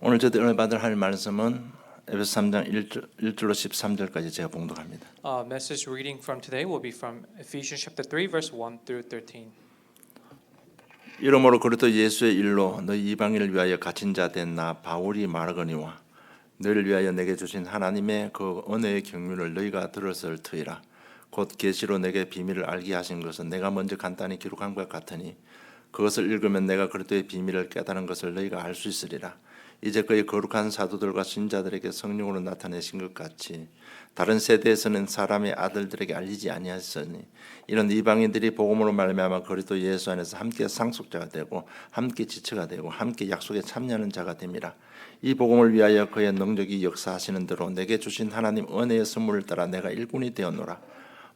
오늘 저희들 오늘 받을 할 말씀은 에베소 3장 1절로 13절까지 제가 봉독합니다. Message reading from today will be from Ephesians chapter 3 verse 1 through 13. 이러므로 그리스도 예수의 일로 너희 이방인을 위하여 갇힌 자 된 나 바울이 말하거니와 너희를 위하여 내게 주신 하나님의 그 은혜의 경륜을 너희가 들었을 터이라. 곧 계시로 내게 비밀을 알게 하신 것은 내가 먼저 간단히 기록한 것 같으니 그것을 읽으면 내가 그리스도의 비밀을 깨달은 것을 너희가 알 수 있으리라. 이제 그의 거룩한 사도들과 신자들에게 성령으로 나타내신 것 같이 다른 세대에서는 사람의 아들들에게 알리지 아니하셨으니 이런 이방인들이 복음으로 말미암아 그리스도 예수 안에서 함께 상속자가 되고 함께 지체가 되고 함께 약속에 참여하는 자가 됨이라. 이 복음을 위하여 그의 능력이 역사하시는 대로 내게 주신 하나님 은혜의 선물을 따라 내가 일꾼이 되었노라.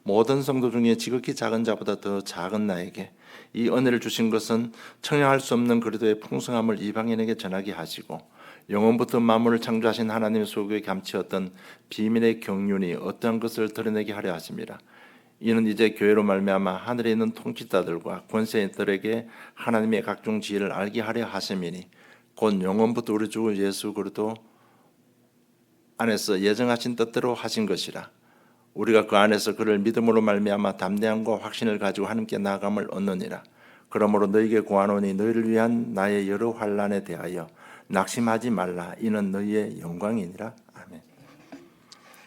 모든 성도 중에 지극히 작은 자보다 더 작은 나에게 이 은혜를 주신 것은 청량할 수 없는 그리스도의 풍성함을 이방인에게 전하게 하시고 영원부터 만물을 창조하신 하나님의 소유에 감추었던 비밀의 경륜이 어떠한 것을 드러내게 하려 하십니다. 이는 이제 교회로 말미암아 하늘에 있는 통치자들과 권세들에게 하나님의 각종 지혜를 알게 하려 하심이니 곧 영원부터 우리 주 예수 그리스도 안에서 예정하신 뜻대로 하신 것이라. 우리가 그 안에서 그를 믿음으로 말미암아 담대함과 확신을 가지고 하나님께 나아감을 얻느니라. 그러므로 너희에게 고하노니 너희를 위한 나의 여러 환난에 대하여 낙심하지 말라. 이는 너희의 영광이니라. 아멘.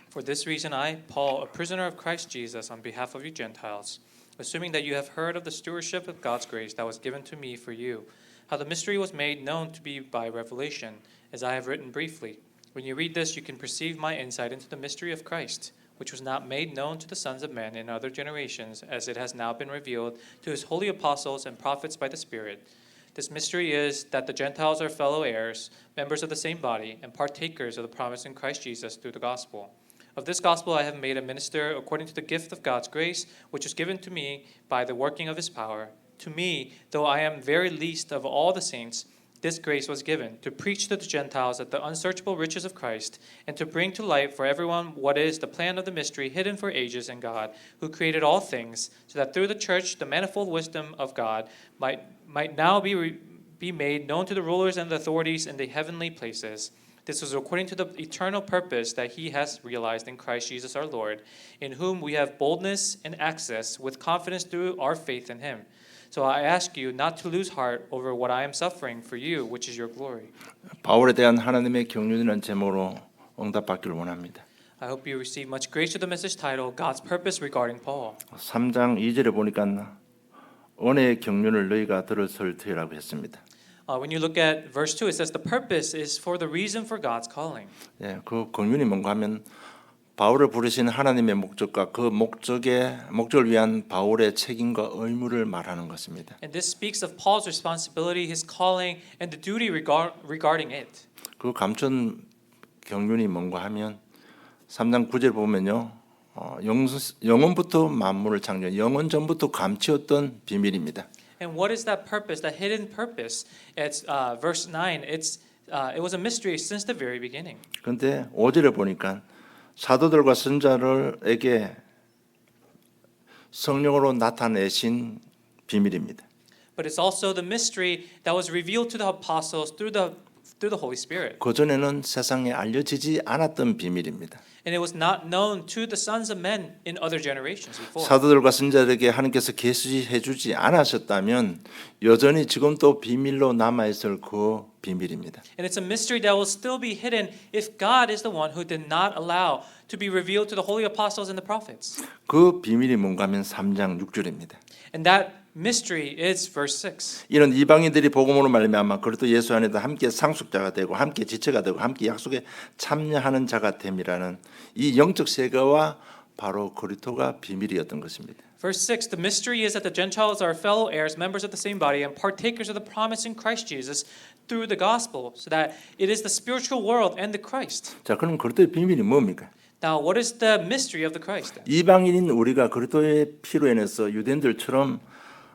For this reason I, Paul, a prisoner of Christ Jesus, on behalf of you Gentiles, assuming that you have heard of the stewardship of God's grace that was given to me for you, how the mystery was made known to be by revelation, as I have written briefly. When you read this, you can perceive my insight into the mystery of Christ, which was not made known to the sons of men in other generations, as it has now been revealed to his holy apostles and prophets by the Spirit. This mystery is that the Gentiles are fellow heirs, members of the same body, and partakers of the promise in Christ Jesus through the gospel. Of this gospel I have made a minister according to the gift of God's grace, which was given to me by the working of his power. To me, though I am very least of all the saints, this grace was given, to preach to the Gentiles the unsearchable riches of Christ, and to bring to light for everyone what is the plan of the mystery hidden for ages in God, who created all things, so that through the church the manifold wisdom of God might now be made known to the rulers and the authorities in the heavenly places. This was according to the eternal purpose that he has realized in Christ Jesus our Lord, in whom we have boldness and access with confidence through our faith in him. So I ask you not to lose heart over what I am suffering for you, which is your glory. 바울에 대한 하나님의 경륜이라는 제목으로 응답받기를 원합니다. I hope you receive much grace to the message title, God's Purpose Regarding Paul. 3장 2절에 보니까 은혜의 경륜을 너희가 들었을 터이라고 했습니다. When you look at verse 2, it says the purpose is for the reason for God's calling. 예, 그 경륜이 뭔가 하면 바울을 부르신 하나님의 목적과 그 목적을 위한 바울의 책임과 의무를 말하는 것입니다. And this speaks of Paul's responsibility, his calling, and the duty regarding it. 그 감춘 경륜이 뭔가 하면 3장 9절 보면요. 영원부터 만물을 창조, 영원 전부터 감추었던 비밀입니다. And what is that purpose, that hidden purpose? It's verse 9. It was a mystery since the very beginning. 그런데 5절에 보니까 사도들과 선자들에게 성령으로 나타내신 비밀입니다. But it's also the mystery that was revealed to the apostles through the Holy Spirit. 그 전에는 세상에 알려지지 않았던 비밀입니다. And it was not known to the sons of men in other generations before. 사도들과 선자들에게 하나님께서 계시해 주지 않으셨다면 여전히 지금도 비밀로 남아 있을 그 비밀입니다. And it's a mystery that will still be hidden if God is the one who did not allow to be revealed to the holy apostles and the prophets. 그 비밀이 뭔가 하면 3장 6절입니다. And that mystery is verse 6. 이런 이방인들이 복음으로 말미암아 그리스도 예수 안에서 함께 상속자가 되고 함께 지체가 되고 함께 약속에 참여하는 자가 됨이라는 이 영적 세계와 바로 그리스도가 비밀이었던 것입니다. Verse 6, the mystery is that the Gentiles are fellow heirs, members of the same body, and partakers of the promise in Christ Jesus through the gospel, so that it is the spiritual world and the Christ. 자, 그럼 그리스도의 비밀이 뭡니까? Now, what is the mystery of the Christ? 이방인인 우리가 그리스도의 피로 인해서 유대인들처럼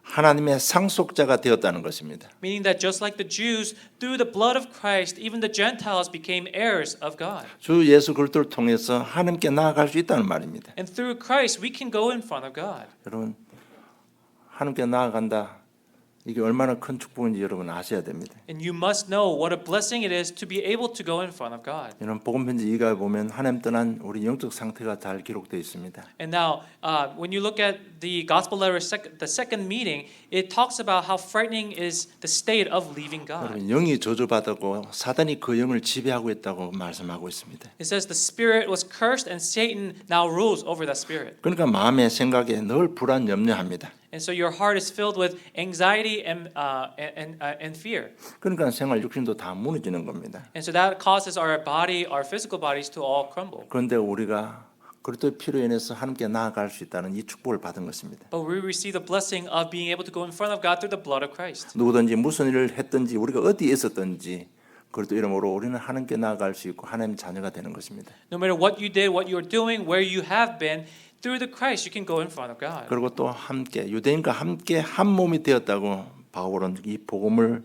하나님의 상속자가 되었다는 것입니다. Meaning that just like the Jews, through the blood of Christ, even the Gentiles became heirs of God. 주 예수 그리스도를 통해서 하나님께 나아갈 수 있다는 말입니다. And through Christ, we can go in front of God. 여러분, 하나님께 나아간다. 이게 얼마나 큰 축복인지 여러분 아셔야 됩니다. And you must know what a blessing it is to be able to go in front of God. 이런 복음 편지 2가에 보면 하나님 떠난 우리 영적 상태가 잘 기록되어 있습니다. And now, when you look at the gospel letter, the second meeting, it talks about how frightening is the state of leaving God. 여러분 영이 저주받았고 사단이 그 영을 지배하고 있다고 말씀하고 있습니다. It says the spirit was cursed and Satan now rules over that spirit. 그러니까 마음의 생각에 늘 불안 염려합니다. And so your heart is filled with anxiety and fear. 그러니까 생활 육신도 다 무너지는 겁니다. And so that causes our body, our physical bodies to all crumble. 그런데 우리가 그리스도의 피로 인해서 하나님께 나아갈 수 있다는 이 축복을 받은 것입니다. But we receive the blessing of being able to go in front of God through the blood of Christ. 누구든지 무슨 일을 했든지 우리가 어디에 있었든지 그리스도 이름으로 우리는 하나님께 나아갈 수 있고 하나님의 자녀가 되는 것입니다. No matter what you did, what you are doing, where you have been, through the Christ you can go in front of God. 그리고 또 함께 유대인과 함께 한 몸이 되었다고 바울은 이 복음을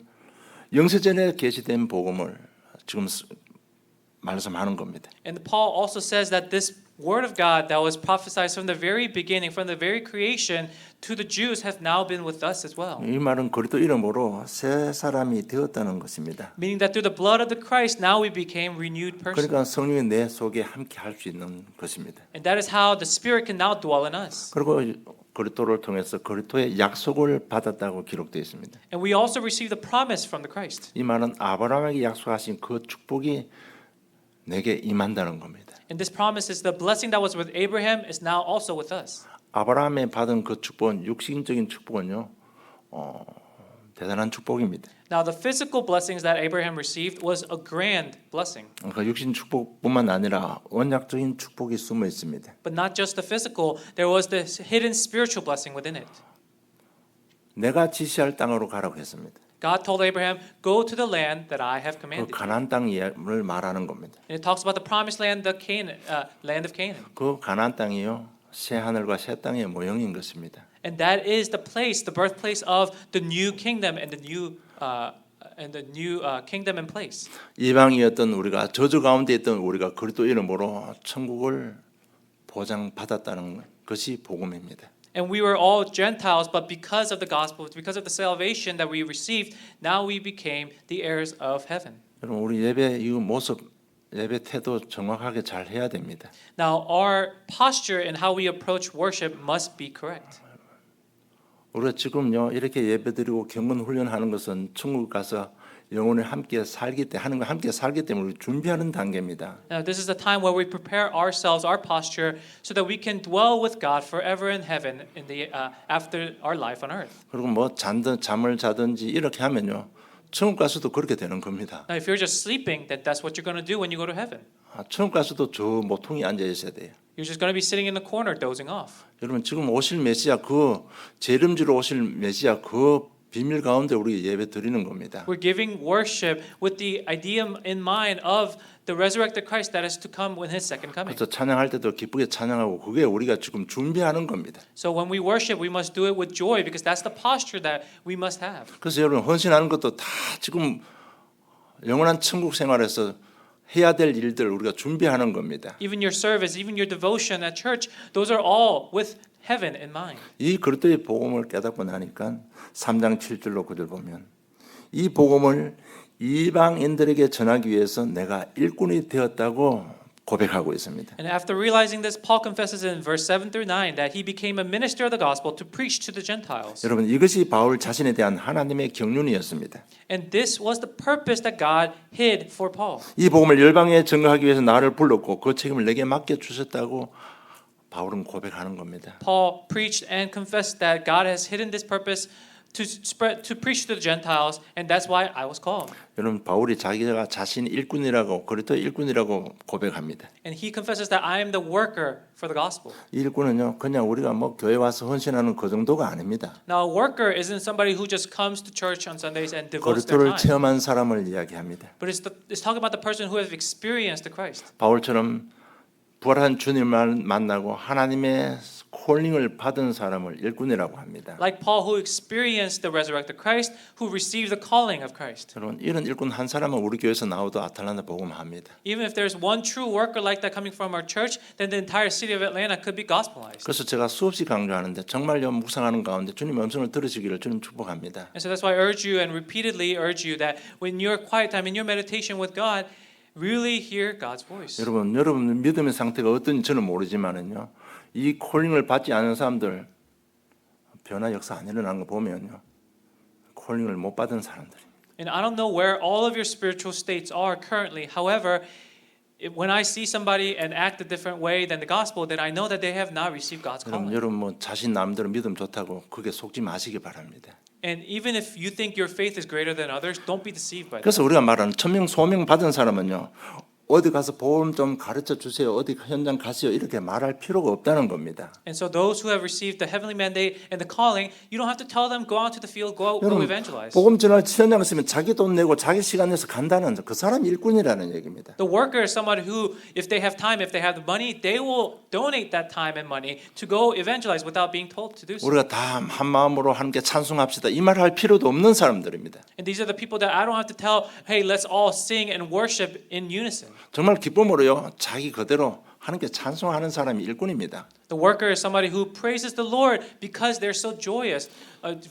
영세전에 계시된 복음을 지금 말씀하는 겁니다. And Paul also says that this word of God that was prophesied from the very beginning, from the very creation to the Jews have now been with us as well. 이 말은 그리스도 이름으로 새 사람이 되었다는 것입니다. Meaning that through the blood of the Christ now we became renewed persons. 그러니까 성령이 내 속에 함께 할 수 있는 것입니다. And that is how the Spirit can now dwell in us. 그리고 그리스도를 통해서 그리스도의 약속을 받았다고 기록되어 있습니다. And we also receive the promise from the Christ. 이 말은 아브라함에게 약속하신 그 축복이 내게 임한다는 겁니다. And this promise is the blessing that was with Abraham is now also with us. 아브라함이 받은 그 축복은 육신적인 축복은요, 대단한 축복입니다. Now the physical blessings that Abraham received was a grand blessing. 그 육신 축복뿐만 아니라 언약적인 축복이 숨어 있습니다. But not just the physical, there was this hidden spiritual blessing within it. 내가 지시할 땅으로 가라고 했습니다. God told Abraham, "Go to the land that I have 그 commanded." 가나안 땅을 말하는 겁니다. And it talks about the promised land, the land of Canaan. 그 가나안 땅이요, 새 하늘과 새 땅의 모형인 것입니다. And that is the place, the birthplace of the new kingdom and the new kingdom and place. 이방이었던 우리가 저주 가운데 있던 우리가 그리스도 이름으로 천국을 보장받았다는 것이 복음입니다. And we were all Gentiles, but because of the gospel, because of the salvation that we received, now we became the heirs of heaven. 여러분 우리 예배 이 모습, 예배 태도 정확하게 잘 해야 됩니다. Now our posture and how we approach worship must be correct. 우리가 지금요 이렇게 예배드리고 경건 훈련하는 것은 천국 가서 영혼을 함께 살기 때 하는 거 함께 살기 때문에 우리 준비하는 단계입니다. Now this is the time where we prepare ourselves, our posture, so that we can dwell with God forever in heaven in the after our life on earth. 그리고 뭐 잠을 자든지 이렇게 하면요 천국 가서도 그렇게 되는 겁니다. Now if you're just sleeping, then that's what you're going to do when you go to heaven. 천국 가서도 저 모퉁이 앉아 있어야 돼요. You're just going to be sitting in the corner dozing off. 여러분 지금 오실 메시아 그 재림주로 오실 메시아 그 비밀 가운데 우리 예배 드리는 겁니다. We're giving worship with the idea in mind of the resurrected Christ that is to come when His second coming. 그래서 찬양할 때도 기쁘게 찬양하고 그게 우리가 지금 준비하는 겁니다. So when we worship, we must do it with joy because that's the posture that we must have. 그래서 여러분 헌신하는 것도 다 지금 영원한 천국 생활에서 해야 될 일들 우리가 준비하는 겁니다. Even your service, even your devotion at church, those are all with heaven in mind. 이 그리스도의 복음을 깨닫고 나니까 3장 7절로 9절 보면 이 복음을 이방인들에게 전하기 위해서 내가 일꾼이 되었다고 고백하고 있습니다. And after realizing this, Paul confesses in verse 7 through 9 that he became a minister of the gospel to preach to the Gentiles. 여러분 이것이 바울 자신에 대한 하나님의 경륜이었습니다. And this was the purpose that God hid for Paul. 이 복음을 열방에 증거하기 위해서 나를 불렀고 그 책임을 내게 맡겨 주셨다고 바울은 고백하는 겁니다. Paul preached and confessed that God has hidden this purpose to preach to the Gentiles, and that's why I was called. 여러분 바울이 자기가 자신 일꾼이라고 그리스도 일꾼이라고 고백합니다. And he confesses that I am the worker for the gospel. 이 일꾼은요 그냥 우리가 뭐 교회 와서 헌신하는 그 정도가 아닙니다. Now, a worker isn't somebody who just comes to church on Sundays and devotes their 그리스도를 time. 체험한 사람을 이야기합니다. But it's talking about the person who has experienced the Christ. 바울처럼 부활한 주님을 만나고 하나님의 콜링을 받은 사람을 일꾼이라고 합니다. Like Paul, who experienced the resurrected Christ, who received the calling of Christ. 여러분 이런 일꾼 한 사람은 우리 교회에서 나와도 아틀란타 복음합니다. Even if there's one true worker like that coming from our church, then the entire city of Atlanta could be gospelized. 그래서 제가 수없이 강조하는데 정말요 묵상하는 가운데 주님의 음성을 들으시기를 주님 축복합니다. And so that's why I urge you and repeatedly urge you that when your quiet time, in your meditation with God, really hear God's voice. 여러분 믿음의 상태가 어떤지 저는 모르지만은요. 이 콜링을 받지 않은 사람들 변화 역사 안 일어나는 거 보면요. 콜링을 못 받은 사람들입니다. And I don't know where all of your spiritual states are currently. However, when I see somebody and act a different way than the gospel, then I know that they have not received God's calling. 여러분 뭐 자신 남대로 믿음 좋다고 그게 속지 마시기 바랍니다. And even if you think your faith is greater than others, don't be deceived by that. 그래서 우리가 말하는 천명 소명 받은 사람은요. 어디 가서 복음 좀 가르쳐 주세요. 어디 현장 가시오. 이렇게 말할 필요가 없다는 겁니다. And so those who have received the heavenly mandate and the calling, you don't have to tell them go out to the field, go evangelize. 복음 전할 현장 있으면 자기 돈 내고 자기 시간 내서 간다는 그 사람이 일꾼이라는 얘기입니다. The worker is somebody who, if they have time, if they have the money, they will donate that time and money to go evangelize without being told to do so. 우리가 다 한 마음으로 함께 찬송합시다. 이 말을 할 필요도 없는 사람들입니다. And these are the people that I don't have to tell, hey, let's all sing and worship in unison. 정말 기쁨으로요. 자기 그대로 하나님께 찬송하는 사람이 일꾼입니다. The worker is somebody who praises the Lord because they're so joyous,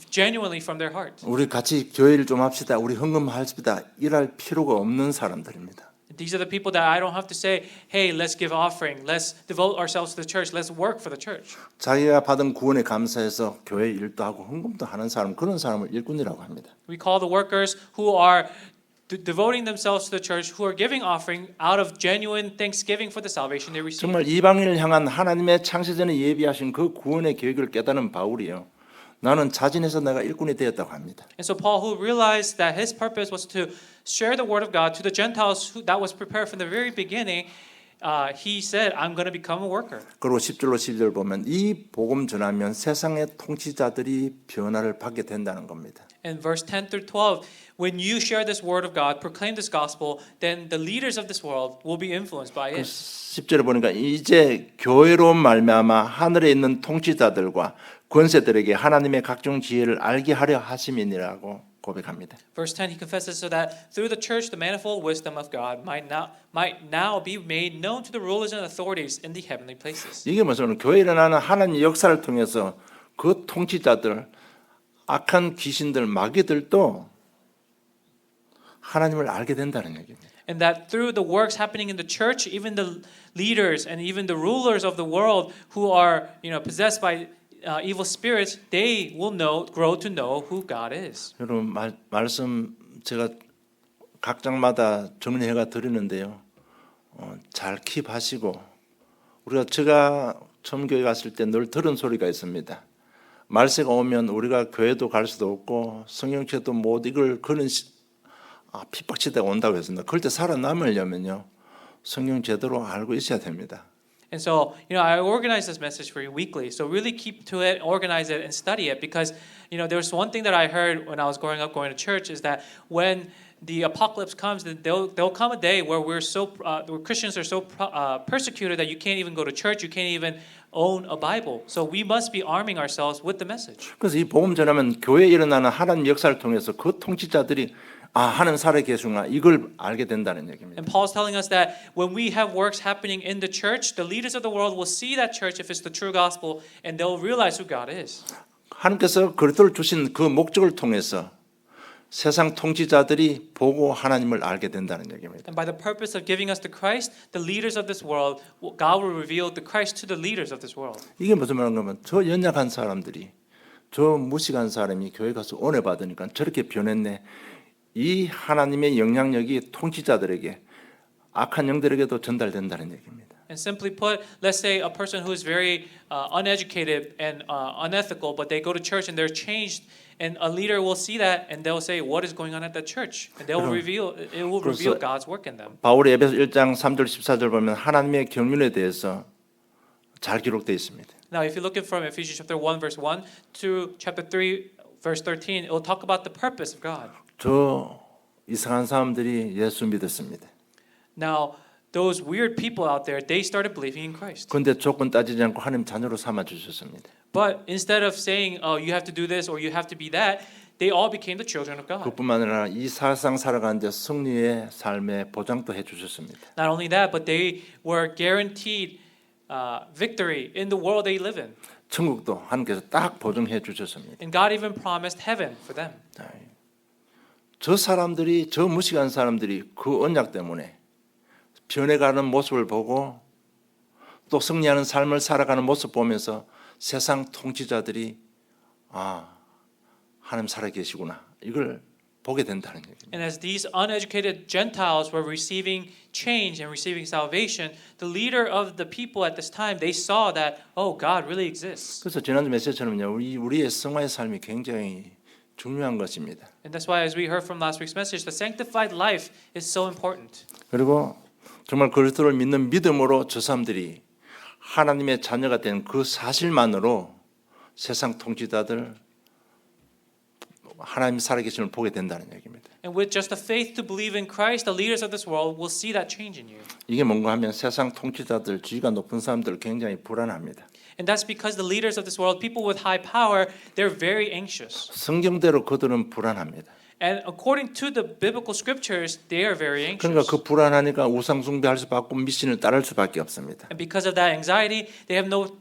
genuinely from their heart. 우리 같이 교회를 좀 합시다. 우리 헌금합시다. 이럴 필요가 없는 사람들입니다. These are the people that I don't have to say, hey, let's give offering, let's devote ourselves to the church, let's work for the church. 자기가 받은 구원에 감사해서 교회 일도 하고 헌금도 하는 사람 그런 사람을 일꾼이라고 합니다. We call the workers who are devoting themselves to the church, who are giving offering out of genuine thanksgiving for the salvation they received. 정말 이방인을 향한 하나님의 창세전에 예비하신 그 구원의 계획을 깨달은 바울이요. 나는 자진해서 내가 일꾼이 되었다고 합니다. And so Paul, who realized that his purpose was to share the word of God to the Gentiles that was prepared from the very beginning, he said, I'm going to become a worker. 그리고 10절로 12절 보면 이 복음 전하면 세상의 통치자들이 변화를 받게 된다는 겁니다. In verse 10 through 12, when you share this word of God, proclaim this gospel, then the leaders of this world will be influenced by it. 10절에 보니까 이제 교회로 말미암아 하늘에 있는 통치자들과 권세들에게 하나님의 각종 지혜를 알게 하려 하심이니라고 고백합니다. Verse 10, he confesses so that through the church the manifold wisdom of God might now be made known to the rulers and authorities in the heavenly places. 이게 무슨 교회에 일어나는 하나님의 역사를 통해서 그 통치자들, 악한 귀신들, 마귀들도 하나님을 알게 된다는 얘기입니다. And that through the works happening in the church, even the leaders and even the rulers of the world who are, possessed by evil spirits, they will grow to know who God is. 여러분 말씀 제가 각 장마다 정리해가 드리는데요. 잘 킵하시고 제가 처음 교회 갔을 때 늘 들은 소리가 있습니다. 말세가 오면 우리가 교회도 갈 수도 없고 성경책도 못 읽을 그런 핍박시대가 온다고 했습니다. 그럴 때 살아남으려면요. 성경 제대로 알고 있어야 됩니다. And so, I organize this message for you weekly. So really keep to it, organize it, and study it. Because, there's one thing that I heard when I was growing up going to church is that when the apocalypse comes, there'll come a day where where Christians are so persecuted that you can't even go to church, you can't even own a Bible. So we must be arming ourselves with the message. 그래서 이 복음 전하면 교회에 일어나는 하나님 역사를 통해서 그 통치자들이 하는 살에 계시구나 이걸 알게 된다는 얘기입니다. And Paul's telling us that when we have works happening in the church, the leaders of the world will see that church if it's the true gospel, and they'll realize who God is. 하나님께서 그리스도를 주신 그 목적을 통해서 세상 통치자들이 보고 하나님을 알게 된다는 얘기입니다. And by the purpose of giving us the Christ, the leaders of this world, God will reveal the Christ to the leaders of this world. 이게 무슨 말인가면 저 연약한 사람들이 저 무식한 사람이 교회 가서 은혜 받으니까 저렇게 변했네. 이 하나님의 영향력이 통치자들에게 악한 영들에게도 전달된다는 얘기입니다. And simply put, let's say a person who is very uneducated and unethical, but they go to church and they're changed, and a leader will see that and they'll say, "What is going on at that church?" And it will reveal God's work in them. 바울이 에베소 1장 3절 14절 보면 하나님의 경륜에 대해서 잘 기록되어 있습니다. Now, if you look at from Ephesians chapter 1 verse 1 to chapter 3 verse 13, it will talk about the purpose of God. 저 이상한 사람들이 예수 믿었습니다. Now, those weird people out there, they started believing in Christ. 그런데 조건 따지지 않고 하나님 자녀로 삼아 주셨습니다. But instead of saying, "Oh, you have to do this or you have to be that," they all became the children of God. 그뿐만 아니라 이 세상 살아가는데 승리의 삶의 보장도 해주셨습니다. Not only that, but they were guaranteed victory in the world they live in. 천국도 하나님께서 딱 보증해 주셨습니다. And God even promised heaven for them. 저 사람들이 저 무식한 사람들이 그 언약 때문에 변해가는 모습을 보고 또 승리하는 삶을 살아가는 모습 보면서 세상 통치자들이 하나님 살아계시구나 이걸 보게 된다는 얘기입니다. And as these uneducated Gentiles were receiving change and receiving salvation, the leader of the people at this time, they saw that, oh, God really exists. 그래서 지난주 메시지처럼요, 우리의 성화의 삶이 굉장히 중요한 것입니다. And that's why, as we heard from last week's message, the sanctified life is so important. 그리고 정말 그리스도를 믿는 믿음으로 저 사람들이 하나님의 자녀가 된 그 사실만으로 세상 통치자들 하나님 살아계심을 보게 된다는 얘기입니다. And with just the faith to believe in Christ, the leaders of this world will see that change in you. 이게 뭔가 하면 세상 통치자들, 지위가 높은 사람들 굉장히 불안합니다. And that's because the leaders of this world, people with high power, they're very anxious. 성경대로 그들은 불안합니다. And according to the biblical scriptures, they are very anxious. 그러니까 그 불안하니까 우상 숭배할 수밖에 미신을 따를 수밖에 없습니다. And because of that anxiety, they have no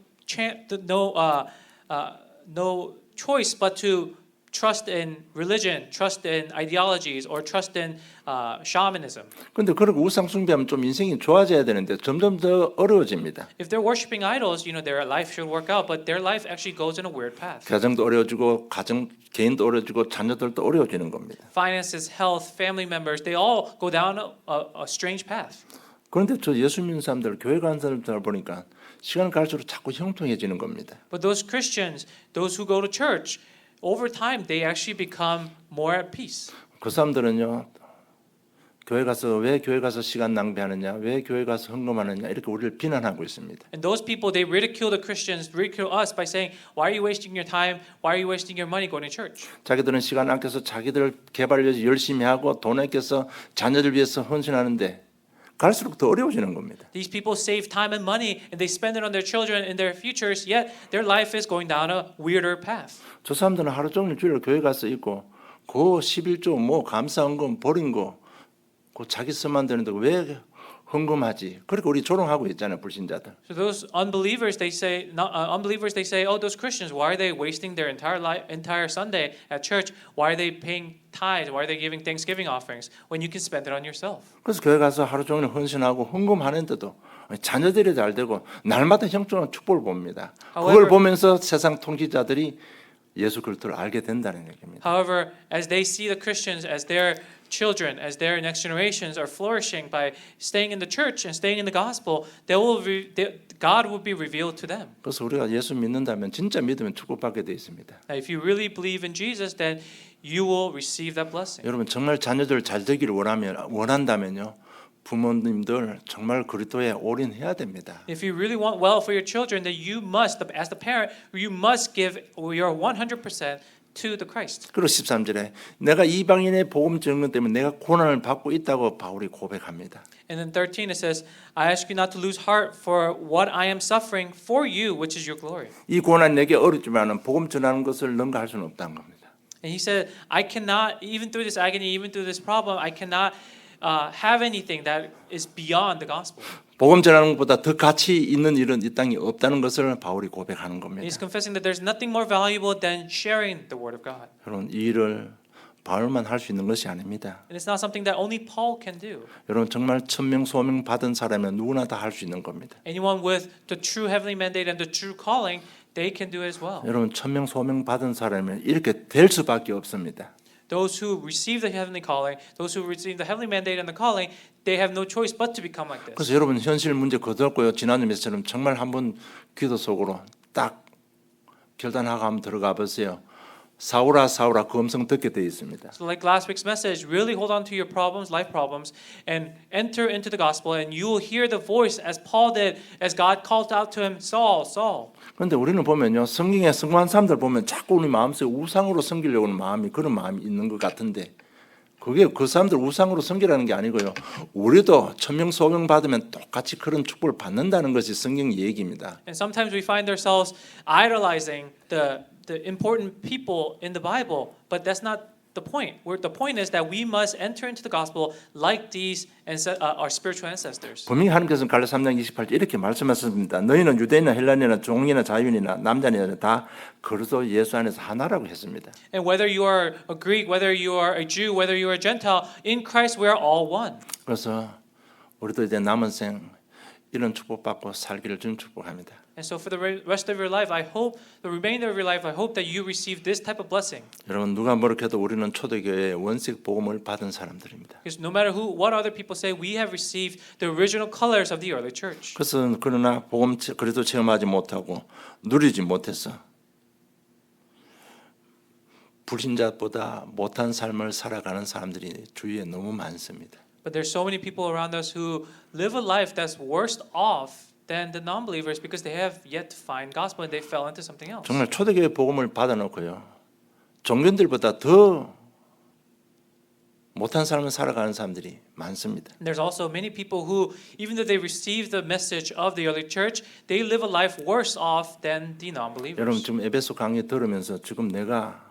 choice but to trust in religion, trust in ideologies, or trust in shamanism. 그런데 그렇게 우상 숭배하면 좀 인생이 좋아져야 되는데 점점 더 어려워집니다. If they're worshiping idols, their life should work out, but their life actually goes in a weird path. 가정도 어려워지고 개인도 어려워지고 자녀들도 어려워지는 겁니다. Finances, health, family members, they all go down a strange path. 그런데 저 예수 믿는 사람들, 교회 가는 사람들 보니까 시간 갈수록 자꾸 형통해지는 겁니다. But those Christians, those who go to church, over time they actually become more at peace. 그 사람들은요, 왜 교회 가서 시간 낭비하느냐, 왜 교회 가서 헌금하느냐 이렇게 우리를 비난하고 있습니다. And those people, they ridicule the Christians, ridicule us by saying, "Why are you wasting your time? Why are you wasting your money going to church?" 자기들은 시간 아껴서 자기들 개발 위해서 열심히 하고 돈 아껴서 자녀들 위해서 헌신하는데 갈수록 더 어려워지는 겁니다. These people save time and money, and they spend it on their children and their futures. Yet their life is going down a weirder path. 저 사람들은 하루 종일 주일 교회 가서 있고 그 11조 감사 헌금 버린 거 그 자기 쓰면 되는데 왜 헌금하지? 그렇게 우리 조롱하고 있잖아요, 불신자들. So those unbelievers, they say, "Oh, those Christians, why are they wasting their entire Sunday at church? Why are they paying tithes? Why are they giving Thanksgiving offerings when you can spend it on yourself?" 그래서 교회 가서 하루 종일 헌신하고 헌금하는데도 자녀들이 잘 되고 날마다 형통한 축복을 봅니다. 그걸 보면서 세상 통치자들이 예수 그리스도를 알게 된다는 얘기입니다. However, as they see the Christians as their children, as their next generations are flourishing by staying in the church and staying in the gospel, God will be revealed to them. 그래서 우리가 예수 믿는다면 진짜 믿으면 축복받게 돼 있습니다. Now, if you really believe in Jesus, then you will receive that blessing. 여러분 정말 자녀들 잘 되기를 원한다면요. 부모님들 정말 그리스도에 올인해야 됩니다. If you really want well for your children, then you must, as the parent, you must give your 100% to the Christ. 그리고 13절에 내가 이방인의 복음 전권 때문에 내가 고난을 받고 있다고 바울이 고백합니다. And then 13 it says, "I ask you not to lose heart for what I am suffering for you, which is your glory." 이 고난 내게 어렵지만은 복음 전하는 것을 능가할 수는 없다는 겁니다. And he said, "I cannot, even through this agony, even through this problem, I cannot have anything that is beyond the gospel." 복음 전하는 것보다 더 가치 있는 일은 이 땅에 없다는 것을 바울이 고백하는 겁니다. He's confessing that there's nothing more valuable than sharing the word of God. 여러분 이 일을 바울만 할 수 있는 것이 아닙니다. And it's not something that only Paul can do. 여러분 정말 천명 소명 받은 사람은 누구나 다 할 수 있는 겁니다. Anyone with the true heavenly mandate and the true calling, they can do it as well. 여러분 천명 소명 받은 사람은 이렇게 될 수밖에 없습니다. Those who receive the heavenly calling, those who receive the heavenly mandate and the calling, they have no choice but to become like this. 그래서 여러분 현실 문제 거두었고요. 지난주 메시지처럼 정말 한번 기도 속으로 딱 결단하고 한번 들어가 보세요. 사울아 사울아 그 음성 듣게 되어 있습니다. So like last week's message, really hold on to your problems, life problems, and enter into the gospel, and you will hear the voice as Paul did, as God called out to him, Saul, Saul. 그런데 우리는 보면요, 성경에 성공한 사람들 보면 자꾸 우리 마음속에 우상으로 섬기려고 하는 마음이 그런 마음이 있는 것 같은데 그게 그 사람들 우상으로 섬기라는 게 아니고요. 우리도 천명 소명 받으면 똑같이 그런 축복을 받는다는 것이 성경 얘기입니다. And sometimes we find ourselves idolizing the important people in the Bible, but that's not the point. The point is that we must enter into the gospel like these our spiritual ancestors. 분명히 하나님께서는 갈라디아 3장 28절 이렇게 말씀하셨습니다. 너희는 유대인이나 헬라인이나 종이나 자유인이나 남자나 다 그리스도 예수 안에서 하나라고 했습니다. And whether you are a Greek, whether you are a Jew, whether you are a Gentile, in Christ we are all one. 그래서 우리도 이제 남은 생 이런 축복받고 살기를 좀 축복합니다. And so for the rest of your life, I hope, the remainder of your life, I hope that you receive this type of blessing. 여러분 누가 뭐렇게 해도 우리는 초대교회의 원색 복음을 받은 사람들입니다. Because no matter what other people say, we have received the original colors of the early church. 그러나 복음 그래도 체험하지 못하고 누리지 못해서 불신자보다 못한 삶을 살아가는 사람들이 주위에 너무 많습니다. But there's so many people around us who live a life that's worse off than the non-believers because they have yet to find gospel and they fell into something else. 정말 초대교회 복음을 받아놓고요. 종교인들보다 더 못한 삶을 살아가는 사람들이 많습니다. And there's also many people who, even though they receive the message of the early church, they live a life worse off than the non-believers. 여러분 지금 에베소 강의 들으면서 지금 내가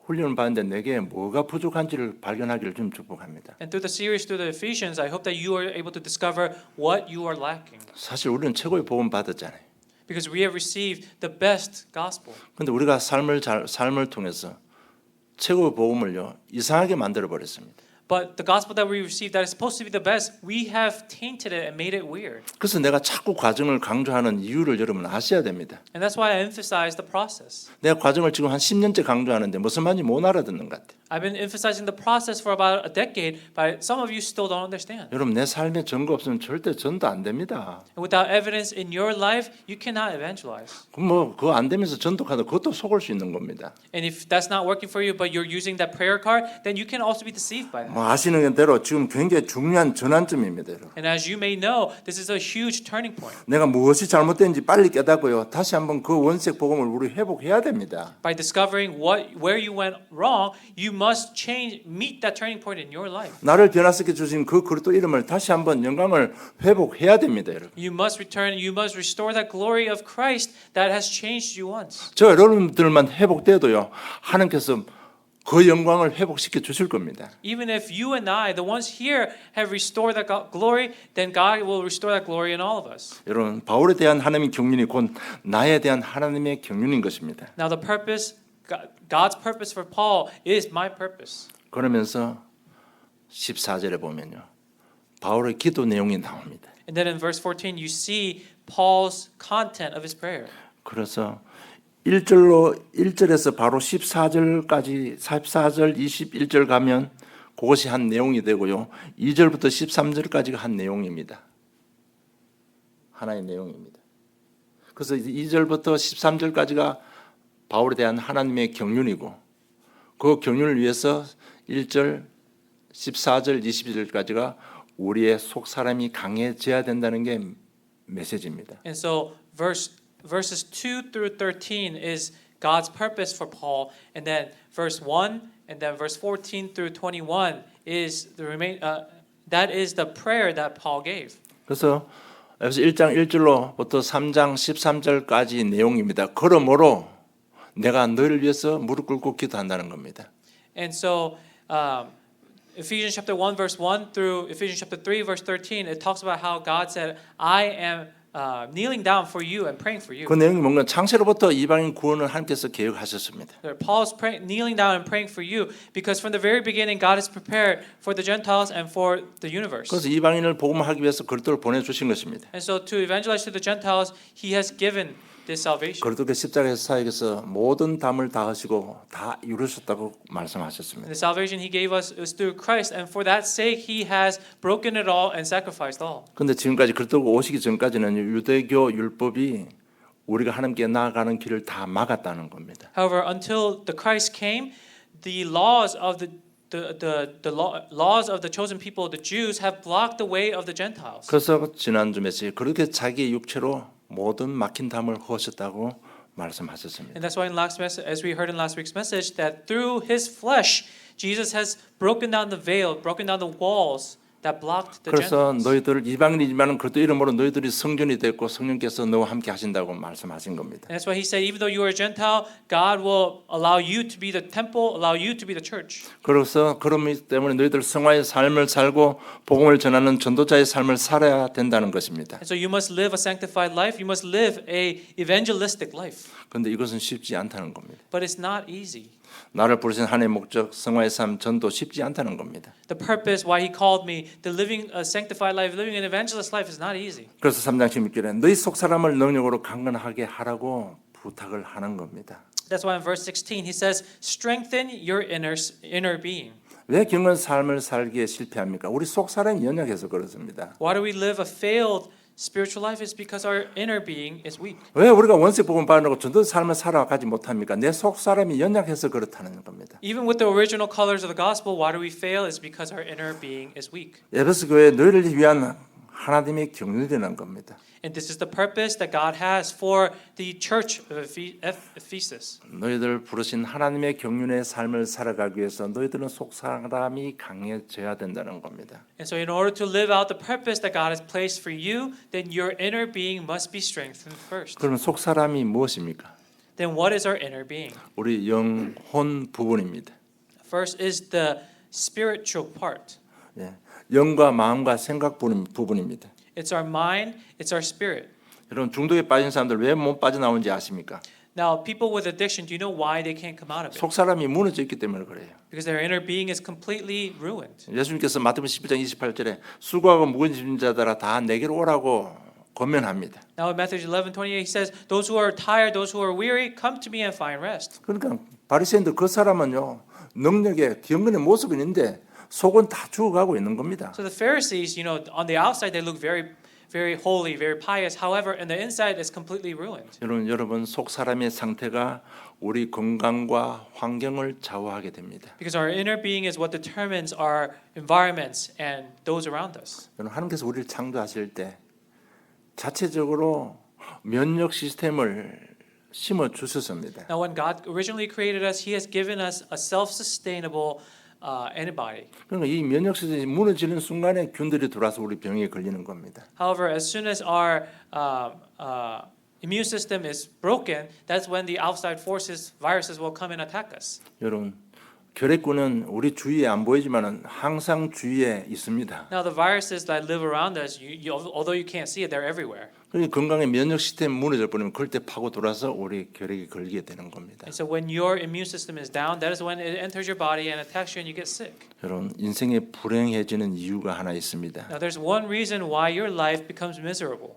훈련을 받는데 내게 뭐가 부족한지를 발견하기를 좀 축복합니다. And through the series, through the Ephesians, I hope that you are able to discover what you are lacking. 사실 우리는 최고의 복음 받았잖아요. Because we have received the best gospel. 근데 우리가 삶을 통해서 최고의 복음을요 이상하게 만들어 버렸습니다. But the gospel that we received that is supposed to be the best, we have tainted it and made it weird. 그래서 내가 자꾸 과정을 강조하는 이유를 여러분 아셔야 됩니다. And that's why I emphasize the process. 내가 과정을 지금 한 10년째 강조하는데 무슨 말인지 못 알아듣는 것 같아요. I've been emphasizing the process for about a decade, but some of you still don't understand. 여러분 내 삶에 증거 없으면 절대 전도 안 됩니다. And without evidence in your life, you cannot evangelize. 그럼 뭐 그거 안 되면서 전도하다 그것도 속을 수 있는 겁니다. And if that's not working for you, but you're using that prayer card, then you can also be deceived by that. 뭐 아시는 대로 지금 굉장히 중요한 전환점입니다, 여러분. And as you may know, this is a huge turning point. 내가 무엇이 잘못된지 빨리 깨닫고요. 다시 한번 그 원색 복음을 우리 회복해야 됩니다. By discovering where you went wrong, you must meet that turning point in your life. 나를 변화시켜 주신 그 그리스도 이름을 다시 한번 영광을 회복해야 됩니다, 여러분. You must restore that glory of Christ that has changed you once. 저 여러분들만 회복돼도요. 하나님께서 그 영광을 회복시켜 주실 겁니다. Even if you and I, the ones here, have restored that glory, then God will restore that glory in all of us. 여러분, 바울에 대한 하나님의 경륜이 곧 나에 대한 하나님의 경륜인 것입니다. Now the purpose, God's purpose for Paul is my purpose. 그러면서 14절에 보면요. 바울의 기도 내용이 나옵니다. And then in verse 14 you see Paul's content of his prayer. 그래서 1절에서 바로 14절까지 14절 21절 가면 그것이 한 내용이 되고요. 2절부터 13절까지가 한 내용입니다. 하나의 내용입니다. 그래서 2절부터 13절까지가 바울에 대한 하나님의 경륜이고 그 경륜을 위해서 1절 14절 21절까지가 우리의 속 사람이 강해져야 된다는 게 메시지입니다. And so verses 2 through 13 is God's purpose for Paul, and then verse 1 and then verse 14 through 21 is that is the prayer that Paul gave. 그래서 에베소 1장 1절로부터 3장 13절까지 내용입니다. 그러므로 내가 너를 위해서 무릎 꿇고 기도한다는 겁니다. And so Ephesians chapter 1 verse 1 through Ephesians chapter 3 verse 13 it talks about how God said I am kneeling down for you and praying for you. 그 내용이 뭔가 창세로부터 이방인 구원을 하나님께서 계획하셨습니다. Paul's kneeling down and praying for you because from the very beginning God is prepared for the Gentiles and for the universe. 그래서 이방인을 복음하기 위해서 그리스도를 보내주신 것입니다. And so to evangelize to the Gentiles, He has given this salvation. 그리스도께 십자가에서 사역해서 모든 담을 다 하시고 다 이루셨다고 말씀하셨습니다. And the salvation He gave us is through Christ, and for that sake He has broken it all and sacrificed all. 그런데 지금까지 그리스도가 오시기 전까지는 유대교 율법이 우리가 하나님께 나아가는 길을 다 막았다는 겁니다. However, until the Christ came, the laws of laws of the chosen people, the Jews, have blocked the way of the Gentiles. 그래서 지난주 메시지 그렇게 자기 육체로 모든 막힌 담을 허셨다고 말씀하셨습니다. And that's why in last message, as we heard in last week's message, that through His flesh, Jesus has broken down the veil, broken down the walls that blocked the 그래서 Gentiles. 너희들 이방인이지만 그것도 이름으로 너희들이 성전이 됐고 성령께서 너와 함께 하신다고 말씀하신 겁니다. And that's why he said, even though you are a Gentile, God will allow you to be the temple, allow you to be the church. 그래서 그런 때문에 너희들 성화의 삶을 살고 복음을 전하는 전도자의 삶을 살아야 된다는 것입니다. And so you must live a sanctified life. You must live a evangelistic life. 그런데 이것은 쉽지 않다는 겁니다. But it's not easy. 나를 부르신 하나님의 목적 성화의 삶 전도 쉽지 않다는 겁니다. The purpose why he called me, the living a sanctified life, living an evangelist life is not easy. 그래서 3장 16절에 너희 속 사람을 능력으로 강건하게 하라고 부탁을 하는 겁니다. That's why in verse 16 he says, strengthen your inner being. 왜 경건 삶을 살기에 실패합니까? 우리 속 사람이 연약해서 그렇습니다. Why do we live a failed spiritual life? Is because our inner being is weak. 왜 우리가 원색 복음 받으려고 전도 삶을 살아가지 못합니까? 내 속 사람이 연약해서 그렇다는 겁니다. Even with the original colors of the gospel, why do we fail? Is because our inner being is weak. 에베소 교회 너희를 위한 하나님의 경륜이라는 겁니다. And this is the purpose that God has for the church of Ephesus. 너희들 부르신 하나님의 경륜의 삶을 살아가기 위해서 너희들은 속 사람이 강해져야 된다는 겁니다. And so in order to live out the purpose that God has placed for you, then your inner being must be strengthened first. 그러면 속 사람이 무엇입니까? Then what is our inner being? 우리 영혼 부분입니다. First is the spiritual part. 예, 영과 마음과 생각 부분입니다. It's our mind, it's our spirit. 여러분 중독에 빠진 사람들 왜 못 빠져나오는지 아십니까? Now, people with addiction, do you know why they can't come out of it? 속 사람이 무너져 있기 때문에 그래요. Because their inner being is completely ruined. 예수님께서 마태복음 11장 28절에 수고하고 무거운 짐진 자들아 다 내게로 오라고 권면합니다. Now in Matthew 11:28 he says, "Those who are tired, those who are weary, come to me and find rest." 그러니까 바리새인들 그 사람은요 능력의 경건의 모습은 있는데 속은 다 죽어가고 있는 겁니다. So the Pharisees, on the outside they look very very holy, very pious. However, in the inside it's completely ruined. 여러분 속 사람의 상태가 우리 건강과 환경을 좌우하게 됩니다. Because our inner being is what determines our environments and those around us. 여러분 하나님께서 우리를 창조하실 때 자체적으로 면역 시스템을 심어 주셨습니다. Now when God originally created us, he has given us a self-sustainable antibody. 그러니까 이 면역 시스템이 무너지는 순간에 균들이 들어와서 우리 병에 걸리는 겁니다. However, as soon as our immune system is broken, that's when the outside forces, viruses will come and attack us. 여러분 결핵군은 우리 주위에 안 보이지만은 항상 주위에 있습니다. Now the viruses that live around us, although you can't see it, they're everywhere. 그러니 건강의 면역 시스템 무너져 버리면 그럴 때 파고 들어와서 우리 결핵이 걸리게 되는 겁니다. And so when your immune system is down, that is when it enters your body and attacks you and you get sick. 여러분 인생이 불행해지는 이유가 하나 있습니다. Now there's one reason why your life becomes miserable.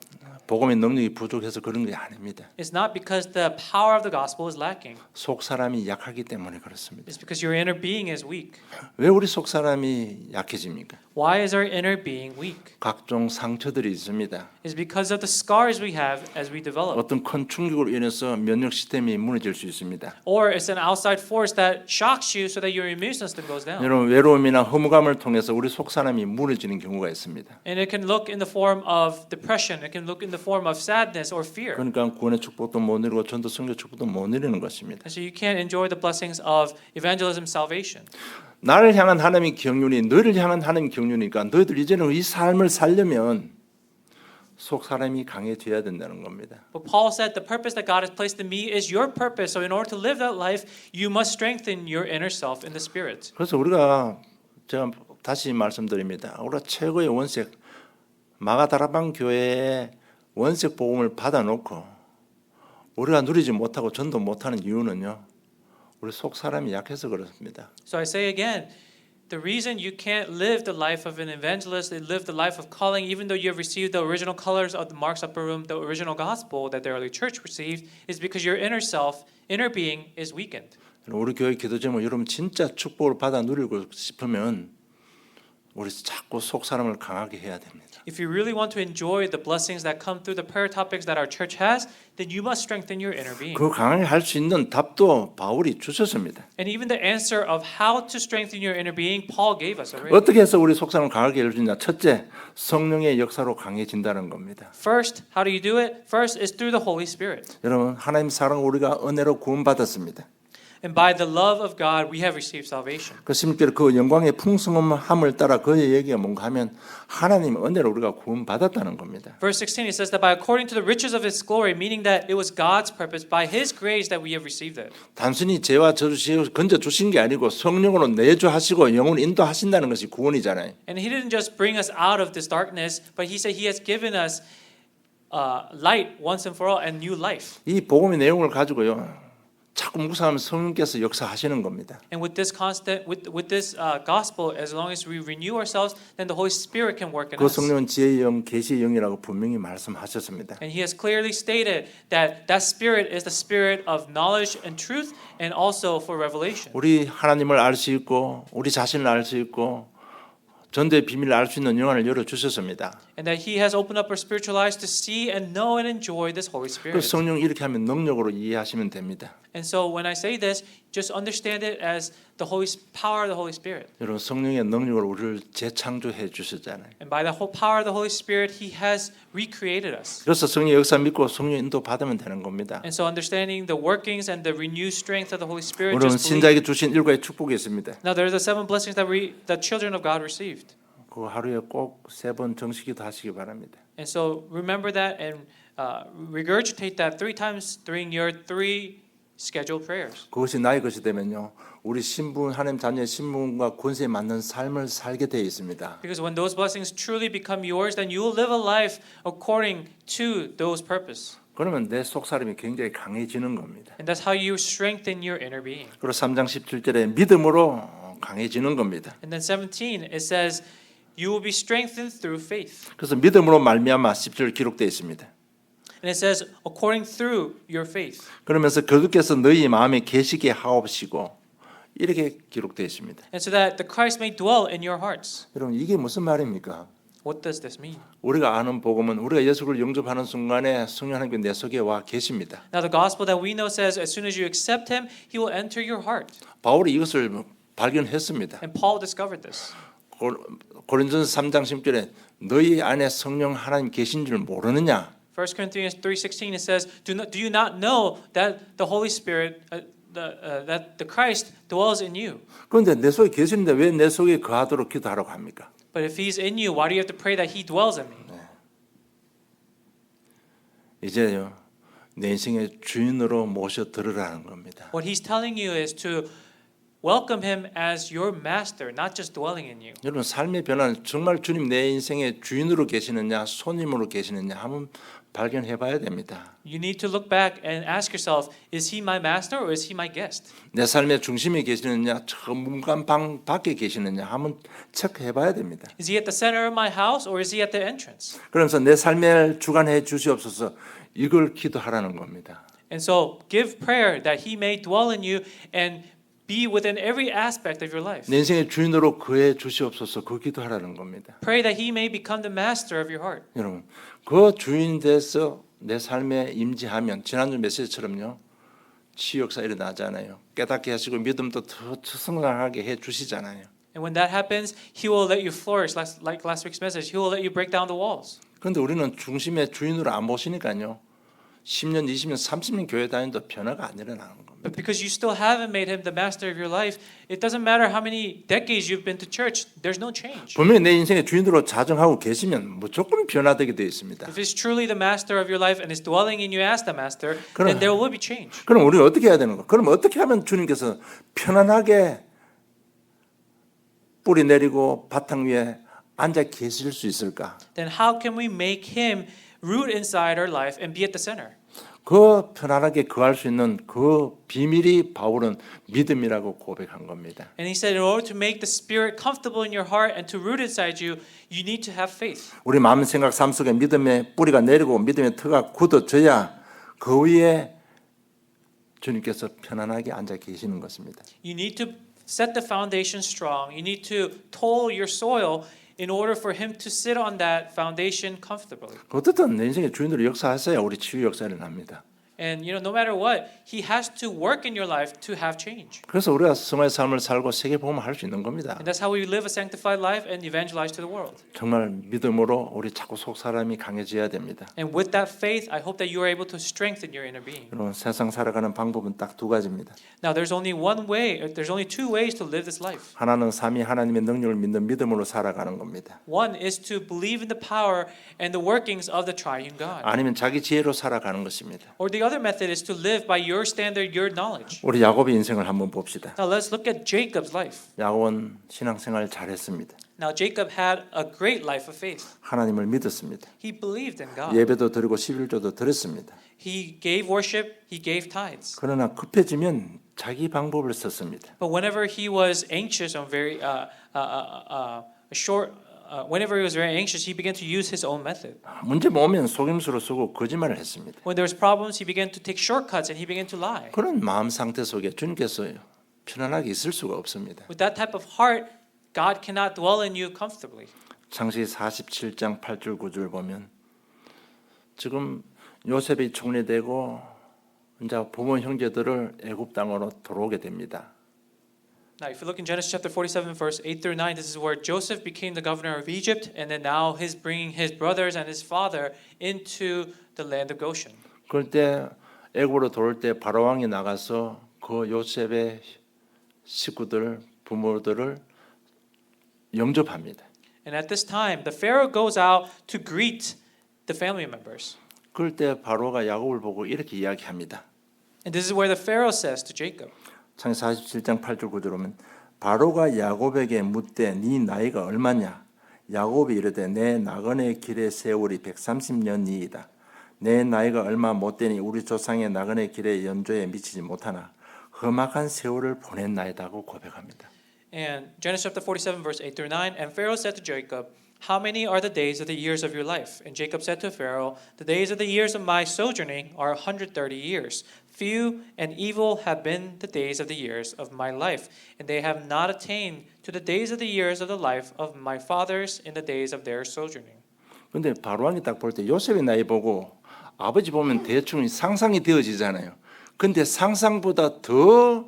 복음의 능력이 부족해서 그런 게 아닙니다. It's not because the power of the gospel is lacking. 속 사람이 약하기 때문에 그렇습니다. It's because your inner being is weak. 왜 우리 속 사람이 약해집니까? Why is our inner being weak? 각종 상처들이 있습니다. It's because of the scars we have as we develop. 어떤 큰 충격으로 인해서 면역 시스템이 무너질 수 있습니다. Or it's an outside force that shocks you so that your immune system goes down. 여러분 외로움이나 허무감을 통해서 우리 속 사람이 무너지는 경우가 있습니다. And it can look in the form of depression. It can look in the form of sadness or fear. 그러니까 구원의 축복도 못 누리고 전도 성교 축복도 못 누리는 것입니다. And so you can't enjoy the blessings of evangelism, salvation. 나를 향한 하나님의 경륜이 너희를 향한 하나님의 경륜이니까 너희들 이제는 이 삶을 살려면 속 사람이 강해져야 된다는 겁니다. But Paul said the purpose that God has placed in me is your purpose. So in order to live that life, you must strengthen your inner self in the spirit. 그래서 제가 다시 말씀드립니다. 우리가 최고의 원색 마가다라방 교회의 원색 복음을 받아놓고 우리가 누리지 못하고 전도 못하는 이유는요. 우리 속 사람이 약해서 그렇습니다. So I say again, the reason you can't live the life of an evangelist, live the life of calling, even though you have received the original colors of the Mark's Upper Room, the original gospel that the early church received, is because your inner self, inner being, is weakened. 우리 교회 기도 제목 여러분 진짜 축복을 받아 누리고 싶으면 우리 자꾸 속 사람을 강하게 해야 됩니다. If you really want to enjoy the blessings that come through the prayer topics that our church has, then you must strengthen your inner being. 그 강하게 할 수 있는 답도 바울이 주셨습니다. And even the answer of how to strengthen your inner being, Paul gave us already. 어떻게 해서 우리 속 사람을 강하게 해주냐? 첫째, 성령의 역사로 강해진다는 겁니다. First, how do you do it? First is through the Holy Spirit. 여러분 하나님 사랑 우리가 은혜로 구원받았습니다. And by the love of God, we have received salvation. 그 16절에 그 영광의 풍성함을 따라 그의 얘기가 뭔가 하면 하나님의 은혜로 우리가 구원받았다는 겁니다. Verse 16, it says that by according to the riches of His glory, meaning that it was God's purpose, by His grace that we have received it. 단순히 죄와 저주 건져 주신 게 아니고 성령으로 내주하시고 영혼 인도하신다는 것이 구원이잖아요. And He didn't just bring us out of this darkness, but He said He has given us light once and for all and new life. 이 복음의 내용을 가지고요. 자꾸 묵상하면 성령께서 역사하시는 겁니다. And with this gospel, as long as we renew ourselves, then the Holy Spirit can work in 그 us. 성령은 지혜의 영, 계시의 영이라고 분명히 말씀하셨습니다. And He has clearly stated that that Spirit is the Spirit of knowledge and truth, and also for revelation. 우리 하나님을 알 수 있고 우리 자신을 알 수 있고 전도의 비밀을 알 수 있는 영안을 열어 주셨습니다. And that He has opened up our spiritual eyes to see and know and enjoy this Holy 그 Spirit. 성령 이렇게 하면 능력으로 이해하시면 됩니다. And so when I say this, just understand it as the power of the Holy Spirit. 여러분 성령의 능력으로 우리를 재창조해 주셨잖아요. And by the whole power of the Holy Spirit, He has recreated us. 그래서 성령의 역사 믿고 성령 인도 받으면 되는 겁니다. And so understanding the workings and the renewed strength of the Holy Spirit, 여러분 just believe. 신자에게 주신 일과의 축복이 있습니다. Now there are the 7 blessings that the children of God received. 그 하루에 꼭 3번 정식기도 하시기 바랍니다. And so remember that and regurgitate that 3 times during your 3 scheduled prayers. 그것이 나의 것이 되면요. 우리 신분 하나님 자녀의 신분과 권세에 맞는 삶을 살게 되어 있습니다. Because when those blessings truly become yours, then you will live a life according to those purpose. 그러면 내 속사람이 굉장히 강해지는 겁니다. And that's how you strengthen your inner being. 그리고 3장 17절에 믿음으로 강해지는 겁니다. And then 17, it says, you will be strengthened through faith. 그래서 믿음으로 말미암아 10절 기록되어 있습니다. And it says, according through your faith. 그러면서 그들께서 너희 마음에 계시게 하옵시고 이렇게 기록되어 있습니다. And so that the Christ may dwell in your hearts. 여러분 이게 무슨 말입니까? What does this mean? 우리가 아는 복음은 우리가 예수를 영접하는 순간에 성령 하나님께 내 속에 와 계십니다. Now the gospel that we know says, as soon as you accept Him, He will enter your heart. 바울이 이것을 발견했습니다. And Paul discovered this. 고린도전서 3장 10절에 너희 안에 성령 하나님 계신 줄 모르느냐? 1 Corinthians 3:16 it says, do you not know that the Holy Spirit, that the Christ dwells in you? 그런데 내 속에 계시는데 왜 내 속에 거하도록 기도하라고 합니까? But if He's in you, why do you have to pray that He dwells in me? 이제요 내 인생의 주인으로 모셔 들으라는 겁니다. What He's telling you is to welcome Him as your master, not just dwelling in you. 여러분 삶의 변화는 정말 주님 내 인생의 주인으로 계시느냐 손님으로 계시느냐 한번 발견해 봐야 됩니다. You need to look back and ask yourself, is He my master or is He my guest? 내 삶의 중심에 계시느냐 저 문간방 밖에 계시느냐 한번 체크해 봐야 됩니다. Is He at the center of my house or is He at the entrance? 그러면서 내 삶을 주관해 주시옵소서 이걸 기도하라는 겁니다. And so give prayer that He may dwell in you and be within every aspect of your life. 내 인생의 주인으로 거해 주시옵소서 그 기도하라는 겁니다. Pray that He may become the master of your heart. 여러분 그 주인 돼서 내 삶에 임재하면 지난주 메시지처럼요 치유 역사 일어나잖아요. 깨닫게 하시고 믿음도 더 성장하게 해 주시잖아요. And when that happens, He will let you flourish, like last week's message. He will let you break down the walls. 그런데 우리는 중심의 주인으로 안 모시니까요 10년, 20년, 30년 교회 다니도 변화가 안 일어나는 겁니다. But because you still haven't made Him the master of your life, it doesn't matter how many decades you've been to church, there's no change. 분명히 내 인생의 주인으로 자정하고 계시면 무조건 변화되게 되어 있습니다. If He's truly the master of your life and is dwelling in you as the master, then there will be change. 그럼 우리는 어떻게 해야 되는 거? 그럼 어떻게 하면 주님께서 편안하게 뿌리 내리고 바탕 위에 앉아 계실 수 있을까? Then how can we make Him root inside our life and be at the center? 그 편안하게 거할 수 있는 그 비밀이 바울은 믿음이라고 고백한 겁니다. And he said, in order to make the Spirit comfortable in your heart and to root inside you, you need to have faith. 우리 마음 생각 삶 속에 믿음의 뿌리가 내리고 믿음의 터가 굳어져야 그 위에 주님께서 편안하게 앉아 계시는 것입니다. You need to set the foundation strong. You need to toll your soil in order for Him to sit on that foundation comfortably. 어떻든 내 인생의 주인으로 역사하셔야 우리 치유 역사를 합니다. And no matter what, He has to work in your life to have change. 그래서 우리가 성화의 삶을 살고 세계 복음을 할 수 있는 겁니다. And that's how we live a sanctified life and evangelize to the world. 정말 믿음으로 우리 자꾸 속 사람이 강해져야 됩니다. And with that faith, I hope that you are able to strengthen your inner being. 여러분 세상 살아가는 방법은 딱 두 가지입니다. Now, there's only one way. There's only two ways to live this life. 하나는 삼위 하나님의 능력을 믿는 믿음으로 살아가는 겁니다. One is to believe in the power and the workings of the triune God. 아니면 자기 지혜로 살아가는 것입니다. Or the other method is to live by your standard, your knowledge. 우리 야곱의 인생을 한번 봅시다. Now, let's look at Jacob's life. 야곱은 신앙생활 잘했습니다. Now, Jacob had a great life of faith. 하나님을 믿었습니다. He believed in God. 예배도 드리고 11조도 드렸습니다. He gave worship, he gave tithes. 그러나 급해지면 자기 방법을 썼습니다. But whenever he was anxious on whenever he was very anxious, he began to use his own method. 문제 모으면 속임수로 쓰고 거짓말을 했습니다. When there was problems, he began to take shortcuts and he began to lie. 그런 마음 상태 속에 주님께서 편안하게 있을 수가 없습니다. With that type of heart, God cannot dwell in you comfortably. 창세기 47장 8절 9절 보면 지금 요셉이 총리되고 이제 부모 형제들을 애굽 땅으로 들어오게 됩니다. Now, if you look in Genesis chapter 47, verse 8 through 9, this is where Joseph became the governor of Egypt, and then now he's bringing his brothers and his father into the land of Goshen. 그럴 때 애굽으로 들어올 때 바로 왕이 나가서 그 요셉의 식구들 부모들을 영접합니다. And at this time, the Pharaoh goes out to greet the family members. 그럴 때 바로가 야곱을 보고 이렇게 이야기합니다. And this is where the Pharaoh says to Jacob. 창세기 47장 8절 9절 보면 바로가 야곱에게 묻되 네 나이가 얼마냐? 야곱이 이르되 내 나그네 길의 세월이 130년이이다. 내 나이가 얼마 못되니 우리 조상의 나그네 길의 연조에 미치지 못하나 험악한 세월을 보냈나이다고 고백합니다. And Genesis chapter 47, verse 8 through 9, and Pharaoh said to Jacob, How many are the days of the years of your life? And Jacob said to Pharaoh, The days of the years of my sojourning are 130 years. Few and evil have been the days of the years of my life, and they have not attained to the days of the years of the life of my fathers in the days of their sojourning. 근데 바로 왕이 딱 볼 때 요셉의 나이 보고 아버지 보면 대충 상상이 되어지잖아요. 근데 상상보다 더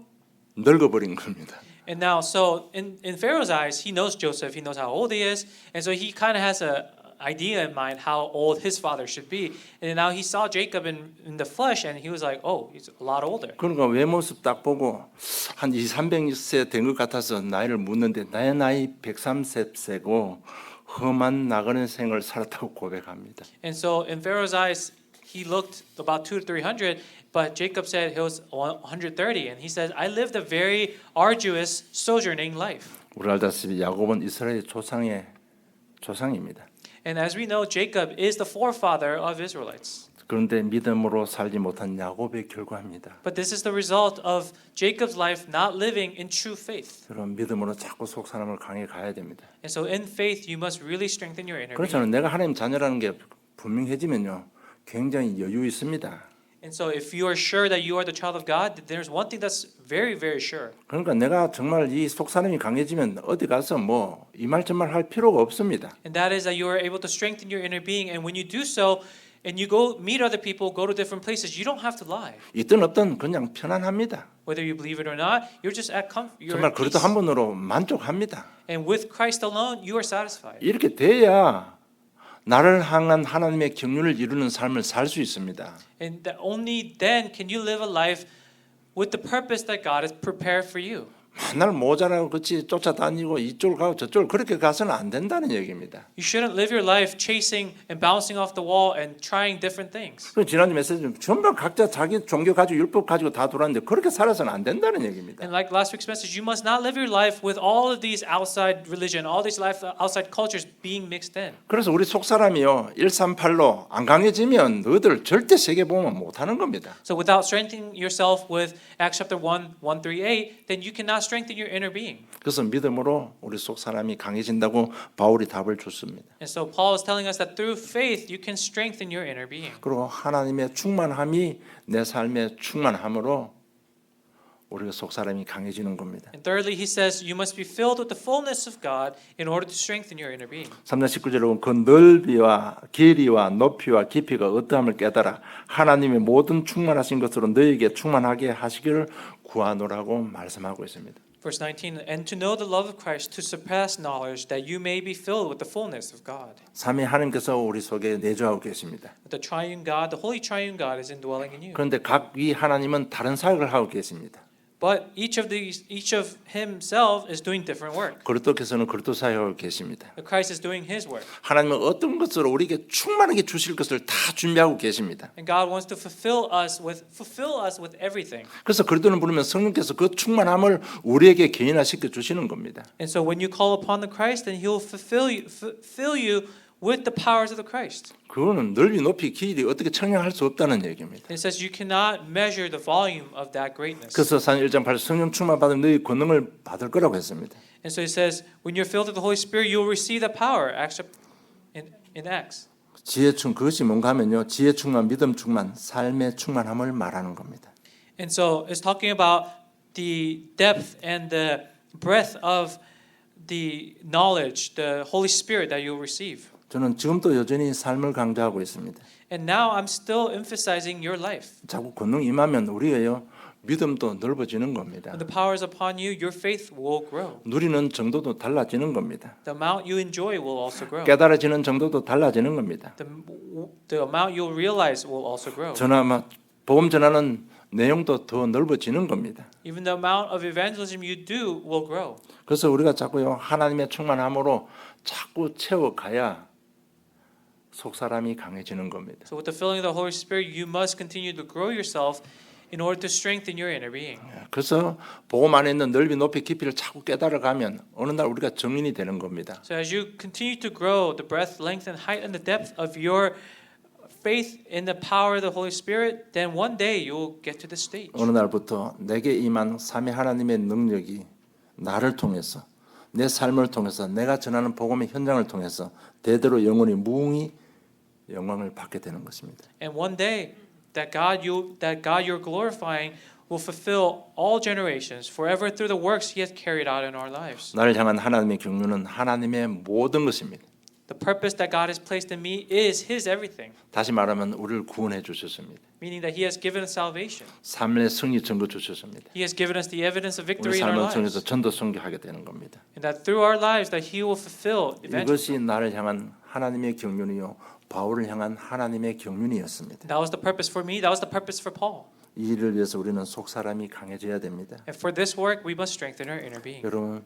늙어버린 겁니다. And now, so in Pharaoh's eyes, he knows Joseph, he knows how old he is, and so he kind of has an idea in mind how old his father should be. And now he saw Jacob in the flesh, and he was like, oh, he's a lot older. 그러니까 외모습 딱 보고 한 200~300세 된 것 같아서 나이를 묻는데 나의 나이 130세고 험한 나그네 생을 살았다고 고백합니다. And so in Pharaoh's eyes, he looked about 200 to 300, but Jacob said he was 130, and he said, I lived a very arduous sojourning life. 우리 알다시피 야곱은 이스라엘 조상입니다. And as we know, Jacob is the forefather of Israelites. 그런데 믿음으로 살지 못한 야곱의 결과입니다. But this is the result of Jacob's life not living in true faith. 그런 믿음으로 자꾸 속 사람을 강해 가야 됩니다. And so in faith, you must really strengthen your inner being. 그렇잖아요. 내가 하나님 자녀라는 게 분명해지면요, 굉장히 여유 있습니다. And so if you are sure that you are the child of God, there's one thing that's very, very sure. 그러니까 내가 정말 이 속 사람이 강해지면 어디 가서 뭐 이 말 저 말 할 필요가 없습니다. And that is that you are able to strengthen your inner being. And when you do so, and you go meet other people, go to different places, you don't have to lie. 있든 없든 그냥 편안합니다. Whether you believe it or not, you're just at comfort. You're 정말 at 그래도 peace. 한 번으로 만족합니다. And with Christ alone, you are satisfied. 이렇게 돼야 나를 향한 하나님의 경륜을 이루는 삶을 살 수 있습니다. And that only then can you live a life with the purpose that God has prepared for you. 맨날 모자라고 같이 쫓아다니고 이쪽 가고 저쪽 그렇게 가서는 안 된다는 얘기입니다. You shouldn't live your life chasing and bouncing off the wall and trying different things. 그 지난주 메시지 전부 각자 자기 종교 가지고 율법 가지고 다 돌았는데 그렇게 살아서는 안 된다는 얘기입니다. And like last week's message, you must not live your life with all of these outside religion, all these outside cultures being mixed in. 그래서 우리 속 사람이요 138로 안 강해지면 너희들 절대 세계 보면 못 하는 겁니다. So without strengthening yourself with Acts chapter 1, 1-8, then you cannot strengthen your inner being. 그래서 믿음으로 우리 속 사람이 강해진다고 바울이 답을 줬습니다. And so Paul is telling us that through faith you can strengthen your inner being. 그리고 하나님의 충만함이 내 삶의 충만함으로 우리가 속 사람이 강해지는 겁니다. And thirdly, he says you must be filled with the fullness of God in order to strengthen your inner being. 3장 19절에 보면 그 넓이와 길이와 높이와 깊이가 어떠함을 깨달아 하나님의 모든 충만하신 것으로 너에게 충만하게 하시기를 구하노라고 말씀하고 있습니다. Verse 19, and to know the love of Christ, to surpass knowledge, that you may be filled with the fullness of God. 삼위 하나님께서 우리 속에 내주하고 계십니다. The triune God, the holy triune God is indwelling in you. 그런데 각 위 하나님은 다른 사역을 하고 계십니다. But each of himself is doing different work. 그리스도께서는 그리스도 사역을 계십니다. Christ is doing his work. 하나님은 어떤 것으로 우리에게 충만하게 주실 것을 다 준비하고 계십니다. And God wants to fulfill us with everything. 그래서 그리스도는 부르면 성령께서 그 충만함을 우리에게 개인화시켜 주시는 겁니다. And so when you call upon the Christ, then he will fill you with the powers of the Christ. 그거는 넓이 높이 길이 어떻게 측량할 수 없다는 얘기입니다. It says you cannot measure the volume of that greatness. 그래서 산 1장 8절 성령 충만 받은 너희 권능을 받을 거라고 했습니다. And so it says when you're filled with the Holy Spirit, you will receive the power. In Acts. 지혜 충 그것이 뭔가 하면요. 지혜 충만, 믿음 충만, 삶의 충만함을 말하는 겁니다. And so it's talking about the depth and the breadth of the knowledge, the Holy Spirit that you'll receive. 저는 지금도 여전히 삶을 강조하고 있습니다. And now I'm still emphasizing your life. 자꾸 권능 임하면 우리의 믿음도 넓어지는 겁니다. When the power is upon you, your faith will grow. 누리는 정도도 달라지는 겁니다. The amount you enjoy will also grow. 깨달아지는 정도도 달라지는 겁니다. The amount you'll realize will also grow. 복음 전하는 내용도 더 넓어지는 겁니다. Even the amount of evangelism you do will grow. 그래서 우리가 자꾸요 하나님의 충만함으로 자꾸 채워가야 속 사람이 강해지는 겁니다. So with the filling of the Holy Spirit, you must continue to grow yourself in order to strengthen your inner being. 그래서 복음 안에 있는 넓이 높이 깊이를 자꾸 깨달아가면 어느 날 우리가 정인이 되는 겁니다. So as you continue to grow the breadth, length, and height and the depth of your faith in the power of the Holy Spirit, then one day you will get to this stage. 어느 날부터 내게 임한 삼위 하나님의 능력이 나를 통해서 내 삶을 통해서 내가 전하는 복음의 현장을 통해서 대대로 영원히 무궁히 영광을 받게 되는 것입니다. And one day that God you're glorifying will fulfill all generations forever through the works He has carried out in our lives. 나를 향한 하나님의 경륜은 하나님의 모든 것입니다. The purpose that God has placed in me is His everything. 다시 말하면 우리를 구원해 주셨습니다. Meaning that He has given us salvation. 삶의 승리 증거 주셨습니다. He has given us the evidence of 우리 victory in our 삶을 통해서 lives. 전도 선교하게 되는 겁니다. And that through our lives that He will fulfill eventually. 이것이 나를 향한 하나님의 경륜이요 바울을 향한 하나님의 경륜이었습니다. That was the purpose for me. That was the purpose for Paul. 이 일을 위해서 우리는 속 사람이 강해져야 됩니다. And for this work, we must strengthen our inner being. 여러분,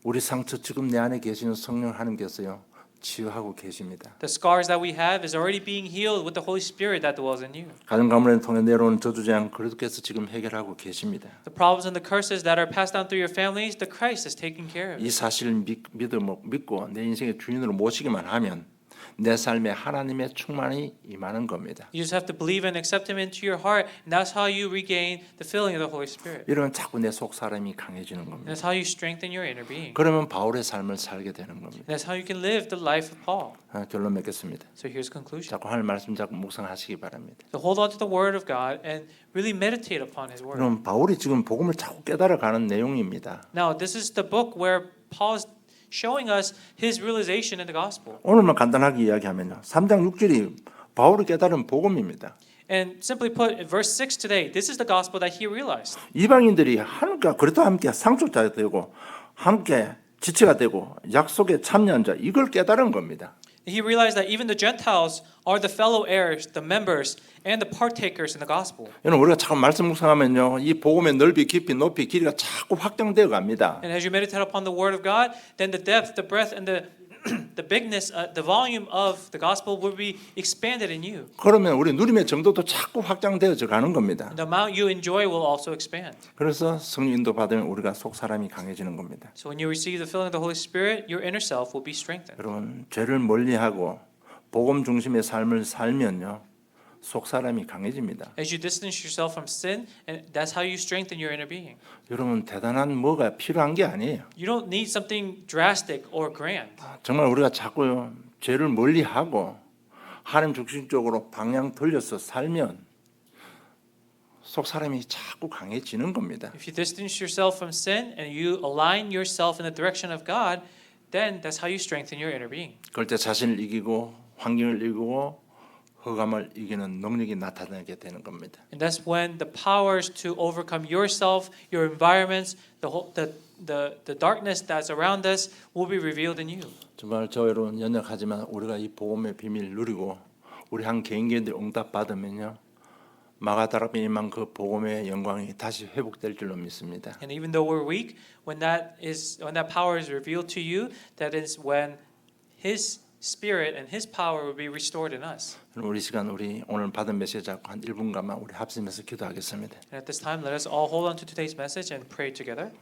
우리 상처 지금 내 안에 계시는 성령 하나님께서요 치유하고 계십니다. The scars that we have is already being healed with the Holy Spirit that dwells in you. 가정 가문을 통해 내려오는 저주재앙 그리스도께서 지금 해결하고 계십니다. The problems and the curses that are passed down through your families, the Christ is taking care of. 이 사실을 믿고 내 인생의 주인으로 모시기만 하면 내 삶에 하나님의 충만이 임하는 겁니다. You just have to believe and accept Him into your heart, and that's how you regain the filling of the Holy Spirit. 이러면 자꾸 내 속 사람이 강해지는 And 겁니다. that's how you strengthen your inner being. 그러면 바울의 삶을 살게 되는 겁니다. And that's how you can live the life of Paul. 결론 맺겠습니다. So here's conclusion. 자꾸 하나님 말씀 자꾸 묵상하시기 바랍니다. So hold on to the Word of God and really meditate upon His Word. 그럼 바울이 지금 복음을 자꾸 깨달아가는 내용입니다. Now, this is the book where Paul is showing us his realization in the gospel. 오늘만 간단하게 이야기하면요. 3장 6절이 바울이 깨달은 복음입니다. And simply put, in verse 6 today, this is the gospel that he realized. 이방인들이 하나님과 그리스도와 함께 상속자가 되고 함께 지체가 되고 약속에 참여한 자 이걸 깨달은 겁니다. He realized that even the Gentiles are the fellow heirs, the members, and the partakers in the gospel. 여러분 우리가 자꾸 말씀 묵상하면요. 이 복음의 넓이, 깊이, 높이, 길이가 자꾸 확장되어 갑니다. And as you meditate upon the word of God, then the depth, the breadth, and the bigness, the volume of the gospel will be expanded in you. 그러면 우리 누림의 정도도 자꾸 확장되어져 가는 겁니다. And the amount you enjoy will also expand. 그래서 성령 인도 받으면 우리가 속 사람이 강해지는 겁니다. So when you receive the filling of the Holy Spirit, your inner self will be strengthened. 여러분 죄를 멀리하고 복음 중심의 삶을 살면요. 속 사람이 강해집니다. As you distance yourself from sin, and that's how you strengthen your inner being. 여러분 대단한 뭐가 필요한 게 아니에요. You don't need something drastic or grand. 정말 우리가 자꾸요 죄를 멀리하고 하나님 중심적으로 방향 돌려서 살면 속 사람이 자꾸 강해지는 겁니다. If you distance yourself from sin and you align yourself in the direction of God, then that's how you strengthen your inner being. 그럴 때 자신을 이기고 환경을 이기고 흑암을 이기는 능력이 나타나게 되는 겁니다. And that's when the powers to overcome yourself, your environments, the darkness that's around us will be revealed in you. 정말 저 여러분 연약하지만 우리가 이 복음의 비밀 누리고 우리 한 개인들 응답 받으면요. 마가다락방만 그 복음의 영광이 다시 회복될 줄로 믿습니다. And even though we're weak, when that power is revealed to you, that is when His Spirit and His power will be restored in us. 우리 시간 우리 오늘 받은 메시지 잡고 한 1분간만 우리 합심해서 기도하겠습니다. And at this time, let us all hold on to today's message and pray together.